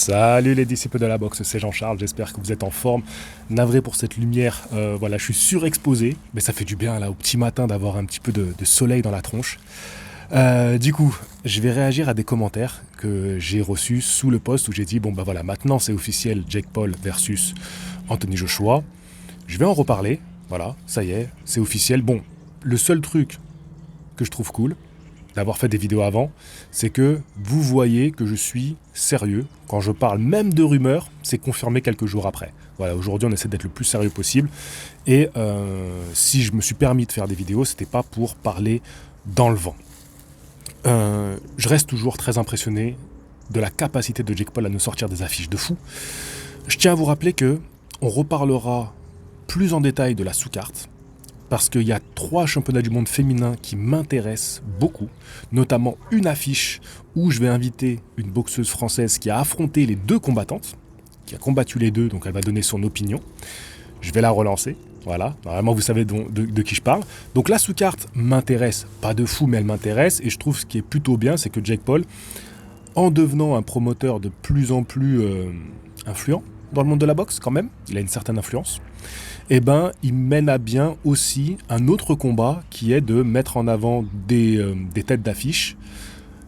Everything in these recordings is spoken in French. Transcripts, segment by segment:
Salut les disciples de la boxe, c'est Jean-Charles, j'espère que vous êtes en forme. Navré pour cette lumière, voilà, je suis surexposé, mais ça fait du bien là au petit matin d'avoir un petit peu de soleil dans la tronche. Du coup, je vais réagir à des commentaires que j'ai reçus sous le post où j'ai dit, bon bah voilà, maintenant c'est officiel, Jake Paul versus Anthony Joshua. Je vais en reparler, voilà, ça y est, c'est officiel. Bon, le seul truc que je trouve cool, d'avoir fait des vidéos avant, c'est que vous voyez que je suis sérieux. Quand je parle même de rumeurs, c'est confirmé quelques jours après. Voilà, aujourd'hui on essaie d'être le plus sérieux possible. Et si je me suis permis de faire des vidéos, c'était pas pour parler dans le vent. Je reste toujours très impressionné de la capacité de Jake Paul à nous sortir des affiches de fou. Je tiens à vous rappeler que on reparlera plus en détail de la sous-carte, parce qu'il y a 3 championnats du monde féminins qui m'intéressent beaucoup, notamment une affiche où je vais inviter une boxeuse française qui a affronté les 2 combattantes, qui a combattu les 2, donc elle va donner son opinion. Je vais la relancer, voilà, normalement vous savez de qui je parle. Donc la sous-carte m'intéresse, pas de fou mais elle m'intéresse, et je trouve ce qui est plutôt bien, c'est que Jake Paul, en devenant un promoteur de plus en plus influent dans le monde de la boxe quand même, il a une certaine influence, eh ben, il mène à bien aussi un autre combat qui est de mettre en avant des têtes d'affiche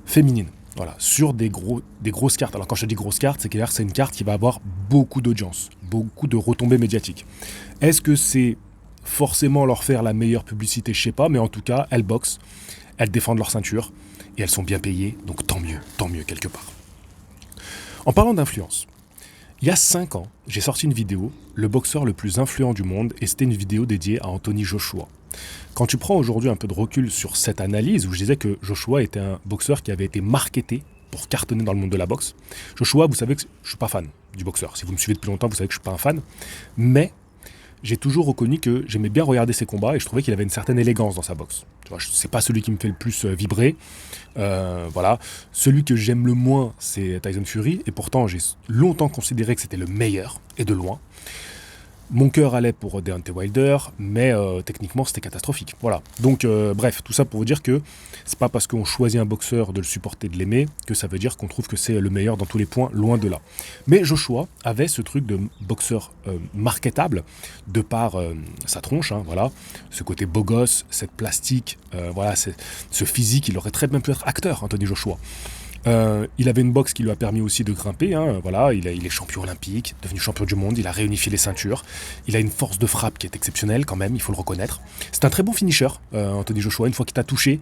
féminines. Voilà, sur des grosses cartes. Alors quand je te dis grosses cartes, c'est que c'est une carte qui va avoir beaucoup d'audience, beaucoup de retombées médiatiques. Est-ce que c'est forcément leur faire la meilleure publicité? Je sais pas, mais en tout cas, elles boxent, elles défendent leur ceinture et elles sont bien payées, donc tant mieux quelque part. En parlant d'influence, il y a 5 ans, j'ai sorti une vidéo, le boxeur le plus influent du monde, et c'était une vidéo dédiée à Anthony Joshua. Quand tu prends aujourd'hui un peu de recul sur cette analyse, où je disais que Joshua était un boxeur qui avait été marketé pour cartonner dans le monde de la boxe, Joshua, vous savez que je ne suis pas fan du boxeur. Si vous me suivez depuis longtemps, vous savez que je ne suis pas un fan. Mais j'ai toujours reconnu que j'aimais bien regarder ses combats et je trouvais qu'il avait une certaine élégance dans sa boxe. Tu vois, c'est pas celui qui me fait le plus vibrer. Voilà. Celui que j'aime le moins, c'est Tyson Fury. Et pourtant, j'ai longtemps considéré que c'était le meilleur, et de loin. Mon cœur allait pour Deontay Wilder, mais techniquement c'était catastrophique. Voilà. Donc bref, tout ça pour vous dire que c'est pas parce qu'on choisit un boxeur de le supporter, de l'aimer, que ça veut dire qu'on trouve que c'est le meilleur dans tous les points, loin de là. Mais Joshua avait ce truc de boxeur marketable, de par sa tronche, hein, voilà, ce côté beau gosse, cette plastique, voilà, ce physique, il aurait très bien pu être acteur, Anthony Joshua. Il avait une boxe qui lui a permis aussi de grimper, hein, voilà, il est champion olympique, devenu champion du monde, il a réunifié les ceintures, il a une force de frappe qui est exceptionnelle quand même, il faut le reconnaître. C'est un très bon finisher, Anthony Joshua, une fois qu'il t'a touché,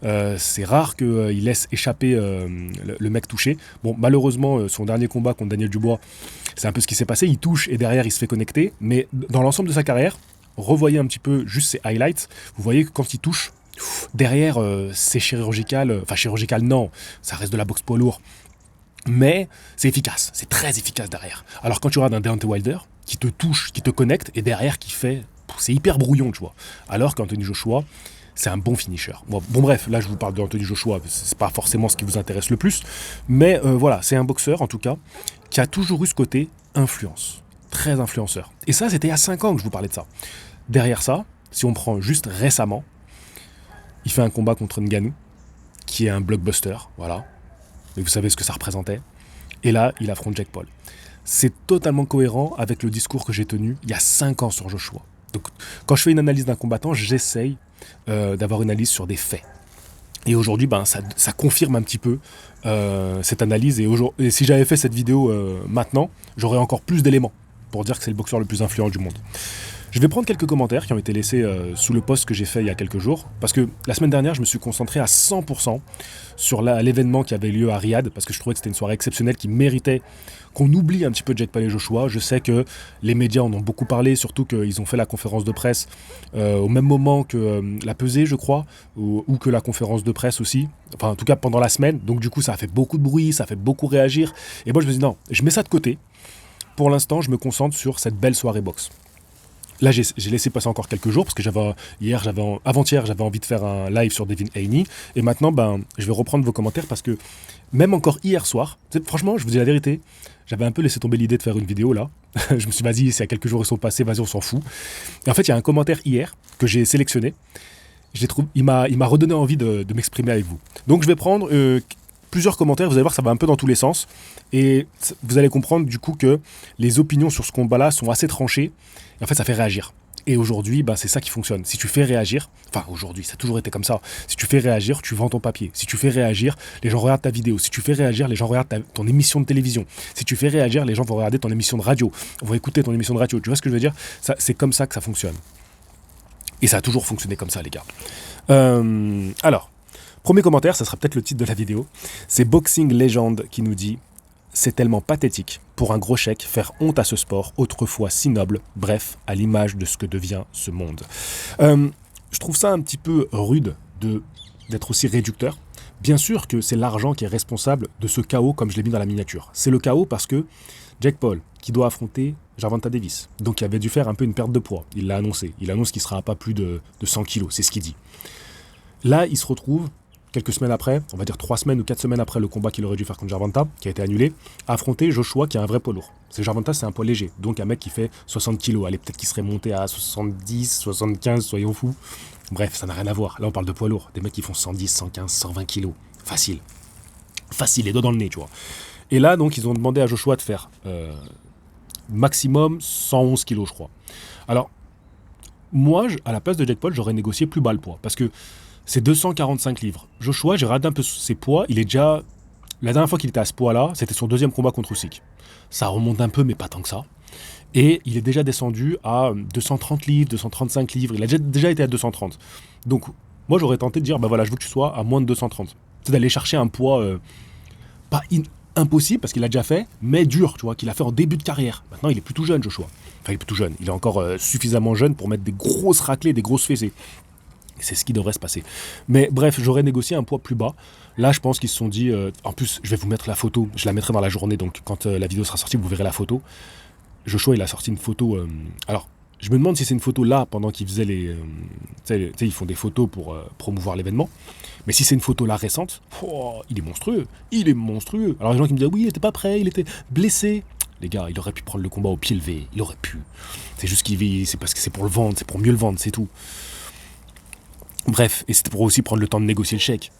c'est rare qu'il laisse échapper le mec touché. Bon, malheureusement, son dernier combat contre Daniel Dubois, c'est un peu ce qui s'est passé, il touche et derrière il se fait connecter, mais dans l'ensemble de sa carrière, revoyez un petit peu juste ses highlights, vous voyez que quand il touche, derrière, c'est chirurgical, enfin chirurgical non, ça reste de la boxe poids lourd, mais c'est efficace, c'est très efficace derrière. Alors quand tu regardes un Deontay Wilder, qui te touche, qui te connecte, et derrière qui fait, c'est hyper brouillon, tu vois. Alors qu'Anthony Joshua, c'est un bon finisher. Bon bref, là je vous parle d'Anthony Joshua, c'est pas forcément ce qui vous intéresse le plus, mais voilà, c'est un boxeur en tout cas, qui a toujours eu ce côté influence, très influenceur. Et ça, c'était il y a 5 ans que je vous parlais de ça. Derrière ça, si on prend juste récemment, il fait un combat contre Ngannou, qui est un blockbuster, voilà. Et vous savez ce que ça représentait. Et là, il affronte Jake Paul. C'est totalement cohérent avec le discours que j'ai tenu il y a 5 ans sur Joshua. Donc, quand je fais une analyse d'un combattant, j'essaye d'avoir une analyse sur des faits. Et aujourd'hui, ben, ça confirme un petit peu cette analyse. Et si j'avais fait cette vidéo maintenant, j'aurais encore plus d'éléments pour dire que c'est le boxeur le plus influent du monde. Je vais prendre quelques commentaires qui ont été laissés sous le post que j'ai fait il y a quelques jours, parce que la semaine dernière, je me suis concentré à 100% sur l'événement qui avait lieu à Riyad, parce que je trouvais que c'était une soirée exceptionnelle qui méritait qu'on oublie un petit peu Jake Paul et Joshua. Je sais que les médias en ont beaucoup parlé, surtout qu'ils ont fait la conférence de presse au même moment que la pesée, je crois, ou que la conférence de presse aussi, enfin en tout cas pendant la semaine, donc du coup ça a fait beaucoup de bruit, ça a fait beaucoup réagir, et moi je me dis non, je mets ça de côté. Pour l'instant, je me concentre sur cette belle soirée boxe. Là, j'ai laissé passer encore quelques jours parce que avant-hier, j'avais envie de faire un live sur Devin Haney. Et maintenant, ben, je vais reprendre vos commentaires parce que même encore hier soir, franchement, je vous dis la vérité, j'avais un peu laissé tomber l'idée de faire une vidéo là. Je me suis dit, vas-y, c'est à quelques jours ils sont passés, vas-y, on s'en fout. Et en fait, il y a un commentaire hier que j'ai sélectionné. Il m'a redonné envie de m'exprimer avec vous. Donc, je vais prendre plusieurs commentaires, vous allez voir, ça va un peu dans tous les sens. Et vous allez comprendre du coup que les opinions sur ce combat-là sont assez tranchées. Et en fait, ça fait réagir. Et aujourd'hui, c'est ça qui fonctionne. Si tu fais réagir, enfin aujourd'hui, ça a toujours été comme ça. Si tu fais réagir, tu vends ton papier. Si tu fais réagir, les gens regardent ta vidéo. Si tu fais réagir, les gens regardent ton émission de télévision. Si tu fais réagir, les gens vont regarder ton émission de radio. Vont écouter ton émission de radio. Tu vois ce que je veux dire ? C'est comme ça que ça fonctionne. Et ça a toujours fonctionné comme ça, les gars. Alors, premier commentaire, ça sera peut-être le titre de la vidéo. C'est Boxing Legend qui nous dit « C'est tellement pathétique pour un gros chèque faire honte à ce sport autrefois si noble, bref, à l'image de ce que devient ce monde. » Je trouve ça un petit peu rude d'être aussi réducteur. Bien sûr que c'est l'argent qui est responsable de ce chaos comme je l'ai mis dans la miniature. C'est le chaos parce que Jake Paul, qui doit affronter Gervonta Davis, donc il avait dû faire un peu une perte de poids, il l'a annoncé. Il annonce qu'il ne sera pas plus de 100 kilos, c'est ce qu'il dit. Là, il se retrouve quelques semaines après, on va dire 3 semaines ou 4 semaines après le combat qu'il aurait dû faire contre Gervonta, qui a été annulé, affronter Joshua qui est un vrai poids lourd. Gervonta, c'est un poids léger, donc un mec qui fait 60 kilos. Allez, peut-être qu'il serait monté à 70, 75, soyons fous. Bref, ça n'a rien à voir. Là, on parle de poids lourd. Des mecs qui font 110, 115, 120 kilos. Facile. Facile, les doigts dans le nez, tu vois. Et là, donc, ils ont demandé à Joshua de faire maximum 111 kilos, je crois. Alors, moi, à la place de Jake Paul, j'aurais négocié plus bas le poids, parce que c'est 245 livres. Joshua, j'ai regardé un peu ses poids, il est déjà... La dernière fois qu'il était à ce poids-là, c'était son deuxième combat contre Usyk. Ça remonte un peu, mais pas tant que ça. Et il est déjà descendu à 230 livres, 235 livres. Il a déjà été à 230. Donc, moi, j'aurais tenté de dire, je veux que tu sois à moins de 230. C'est d'aller chercher un poids pas impossible, parce qu'il l'a déjà fait, mais dur, tu vois, qu'il a fait en début de carrière. Maintenant, il est plus tout jeune, Joshua. Enfin, il est plus tout jeune. Il est encore suffisamment jeune pour mettre des grosses raclées, des grosses fessées. C'est ce qui devrait se passer. Mais bref, j'aurais négocié un poids plus bas. Là, je pense qu'ils se sont dit... en plus, je vais vous mettre la photo. Je la mettrai dans la journée, donc quand la vidéo sera sortie, vous verrez la photo. Joshua, il a sorti une photo... alors, je me demande si c'est une photo là, pendant qu'ils faisaient les... ils font des photos pour promouvoir l'événement. Mais si c'est une photo là récente, il est monstrueux. Il est monstrueux. Alors, les gens qui me disent, oui, il n'était pas prêt, il était blessé. Les gars, il aurait pu prendre le combat au pied levé. Il aurait pu. C'est juste c'est parce que c'est pour le vendre, c'est pour mieux le vendre, c'est tout. Bref, et c'était pour aussi prendre le temps de négocier le chèque.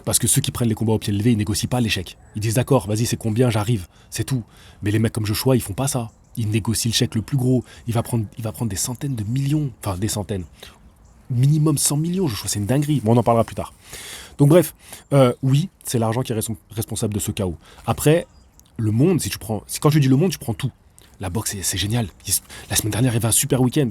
Parce que ceux qui prennent les combats au pied levé, ils négocient pas les chèques. Ils disent d'accord, vas-y, c'est combien, j'arrive, c'est tout. Mais les mecs comme Joshua, ils font pas ça. Ils négocient le chèque le plus gros. Il va prendre des centaines de millions. Enfin, des centaines. Minimum 100 millions, Joshua, c'est une dinguerie. Bon, on en parlera plus tard. Donc bref, oui, c'est l'argent qui est responsable de ce chaos. Après, le monde, quand je dis le monde, tu prends tout. La boxe, c'est génial. La semaine dernière, il y avait un super week-end.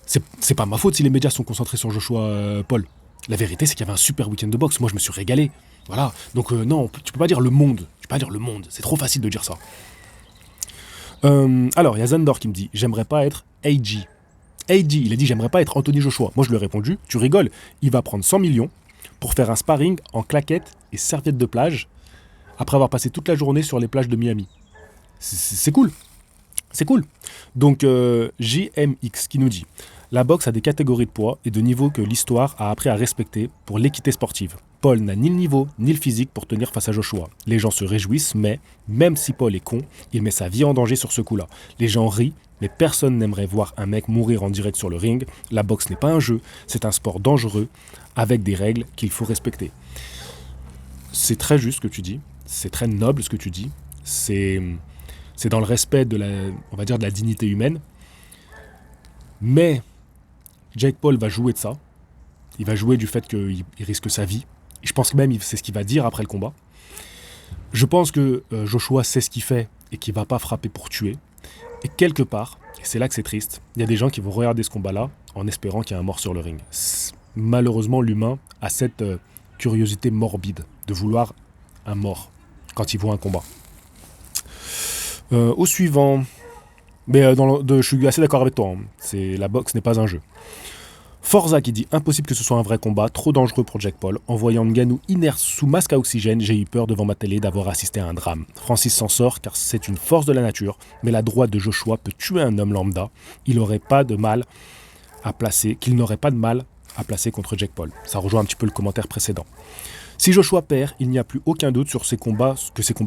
C'est pas ma faute si les médias sont concentrés sur Joshua Paul. La vérité, c'est qu'il y avait un super week-end de boxe. Moi, je me suis régalé. Voilà. Donc, non, tu peux pas dire le monde. Tu peux pas dire le monde. C'est trop facile de dire ça. Alors, il y a Zandor qui me dit « J'aimerais pas être AG ». AG, il a dit « J'aimerais pas être Anthony Joshua ». Moi, je lui ai répondu « Tu rigoles, il va prendre 100 millions pour faire un sparring en claquettes et serviettes de plage après avoir passé toute la journée sur les plages de Miami. » C'est cool. C'est cool. Donc, JMX qui nous dit « La boxe a des catégories de poids et de niveaux que l'histoire a appris à respecter pour l'équité sportive. Paul n'a ni le niveau ni le physique pour tenir face à Joshua. Les gens se réjouissent, mais même si Paul est con, il met sa vie en danger sur ce coup-là. Les gens rient, mais personne n'aimerait voir un mec mourir en direct sur le ring. La boxe n'est pas un jeu, c'est un sport dangereux avec des règles qu'il faut respecter. » C'est très juste ce que tu dis, c'est très noble ce que tu dis, c'est dans le respect de la dignité humaine. Mais Jake Paul va jouer de ça. Il va jouer du fait qu'il risque sa vie. Je pense que même c'est ce qu'il va dire après le combat. Je pense que Joshua sait ce qu'il fait et qu'il ne va pas frapper pour tuer. Et quelque part, et c'est là que c'est triste, il y a des gens qui vont regarder ce combat-là en espérant qu'il y a un mort sur le ring. Malheureusement, l'humain a cette curiosité morbide de vouloir un mort quand il voit un combat. Au suivant, mais je suis assez d'accord avec toi, la boxe n'est pas un jeu. Forza qui dit « Impossible que ce soit un vrai combat, trop dangereux pour Jake Paul. En voyant Ngannou inerte sous masque à oxygène, j'ai eu peur devant ma télé d'avoir assisté à un drame. Francis s'en sort car c'est une force de la nature, mais la droite de Joshua peut tuer un homme lambda. Qu'il n'aurait pas de mal à placer contre Jake Paul. » Ça rejoint un petit peu le commentaire précédent. Si Joshua perd, il n'y a plus aucun doute sur que ces combats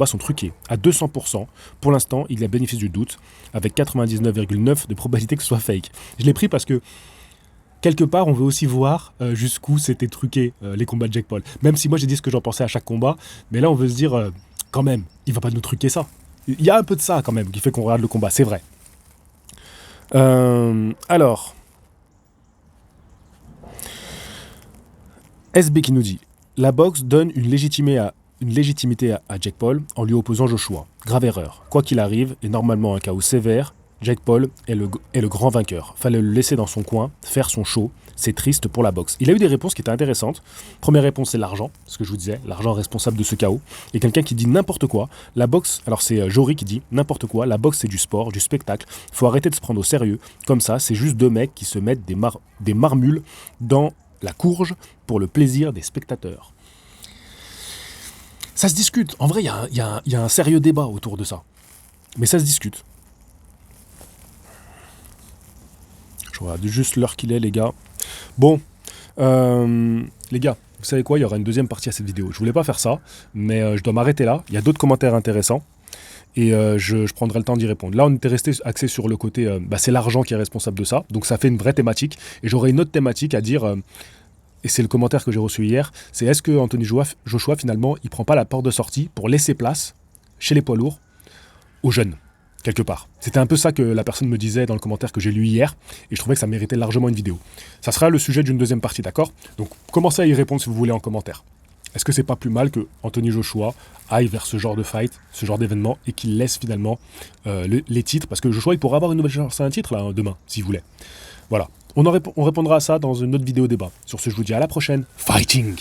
sont truqués. À 200%, pour l'instant, il y a bénéfice du doute, avec 99,9% de probabilité que ce soit fake. Je l'ai pris parce que quelque part, on veut aussi voir jusqu'où c'était truqué les combats de Jake Paul. Même si moi j'ai dit ce que j'en pensais à chaque combat, mais là on veut se dire, quand même, il va pas nous truquer ça. Il y a un peu de ça quand même qui fait qu'on regarde le combat, c'est vrai. Alors, SB qui nous dit, la boxe donne une légitimité à Jake Paul en lui opposant Joshua. Grave erreur. Quoi qu'il arrive, et normalement un chaos sévère, Jake Paul est le grand vainqueur. Fallait le laisser dans son coin, faire son show. C'est triste pour la boxe. Il a eu des réponses qui étaient intéressantes. Première réponse, c'est l'argent, ce que je vous disais, l'argent responsable de ce chaos. Et quelqu'un qui dit n'importe quoi. La boxe, alors c'est Jory qui dit n'importe quoi. La boxe, c'est du sport, du spectacle. Faut arrêter de se prendre au sérieux. Comme ça, c'est juste deux mecs qui se mettent des marmules dans la courge pour le plaisir des spectateurs. Ça se discute. En vrai, il y a un sérieux débat autour de ça. Mais ça se discute. Je regarde juste l'heure qu'il est, les gars. Bon, les gars, vous savez quoi, il y aura une deuxième partie à cette vidéo. Je voulais pas faire ça, mais je dois m'arrêter là. Il y a d'autres commentaires intéressants. Et je prendrai le temps d'y répondre. Là, on était resté axé sur le côté, c'est l'argent qui est responsable de ça. Donc ça fait une vraie thématique. Et j'aurai une autre thématique à dire, et c'est le commentaire que j'ai reçu hier, c'est est-ce que Anthony Joshua, finalement, il prend pas la porte de sortie pour laisser place, chez les poids lourds, aux jeunes quelque part. C'était un peu ça que la personne me disait dans le commentaire que j'ai lu hier, et je trouvais que ça méritait largement une vidéo. Ça sera le sujet d'une deuxième partie, d'accord? Donc commencez à y répondre si vous voulez en commentaire. Est-ce que c'est pas plus mal que Anthony Joshua aille vers ce genre de fight, ce genre d'événement, et qu'il laisse finalement les titres? Parce que Joshua, il pourra avoir une nouvelle chance à un titre là, demain, s'il voulait. Voilà. On répondra à ça dans une autre vidéo débat. Sur ce, je vous dis à la prochaine. Fighting!